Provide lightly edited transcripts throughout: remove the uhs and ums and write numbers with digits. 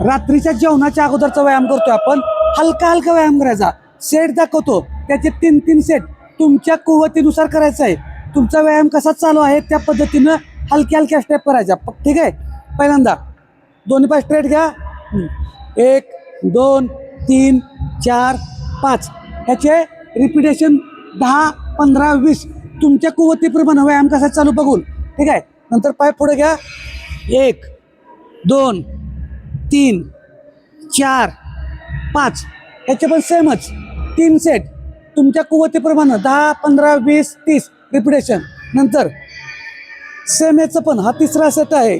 रात्रीच्या जेवणाच्या अगोदरचा व्यायाम करतोय आपण, हलका हलका व्यायाम करायचा. सेट दाखवतो, त्याचे 3-3 सेट तुमच्या कुवतीनुसार करायचा आहे. तुमचा व्यायाम कसा चालू आहे त्या पद्धतीनं हलक्या हलक्या स्टेप करायच्या. ठीक आहे. पहिल्यांदा दोन्ही पाय स्ट्रेट घ्या. 1 2 3 4 5 ह्याचे रिपिटेशन 10 15 20 तुमच्या कुवतीप्रमाणे व्यायाम कसा चालू बघून. ठीक आहे. नंतर पाय पुढे घ्या. 1 2 3 4 5 ह्याचे पण सेमच 3 सेट तुमच्या कुवतीप्रमाणे 10 15 20 30 रिपिटेशन. नंतर सेम याचं पण हा तिसरा सेट आहे.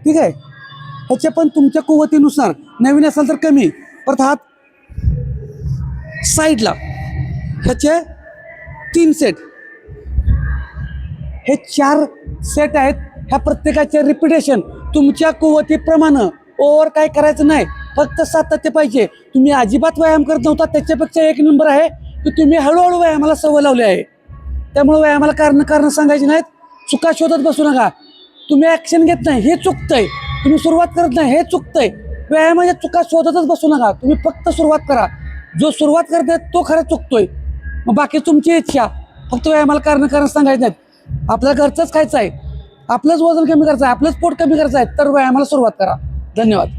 ठीक आहे. ह्याचे पण तुमच्या कुवतीनुसार, नवीन असेल तर कमी. परत हात साईडला, ह्याचे 3 सेट. हे 4 सेट आहेत. ह्या प्रत्येकाचे रिपिटेशन तुमच्या कुवतीप्रमाणे. ओव्हर काय करायचं नाही, फक्त सातत्य पाहिजे. तुम्ही अजिबात व्यायाम करत नव्हता, त्याच्यापेक्षा 1 नंबर आहे की तुम्ही हळूहळू व्यायामाला सवय लावली आहे. त्यामुळे व्यायामाला कारण सांगायची नाहीत. चुका शोधत बसू नका. तुम्ही ॲक्शन घेत नाही हे चुकतंय, तुम्ही सुरुवात करत नाही हे चुकतंय. व्यायामाच्या चुका शोधतच बसू नका. तुम्ही फक्त सुरुवात करा. जो सुरुवात करतोय तो खरं चुकतोय. मग बाकी तुमची इच्छा. फक्त व्यायामाला कारण सांगायचं नाहीत. आपल्याला घरचंच खायचं आहे, आपलंच वजन कमी करायचं आहे, आपलंच पोट कमी करायचं आहे, तर व्यायामाला सुरुवात करा. धन्यवाद.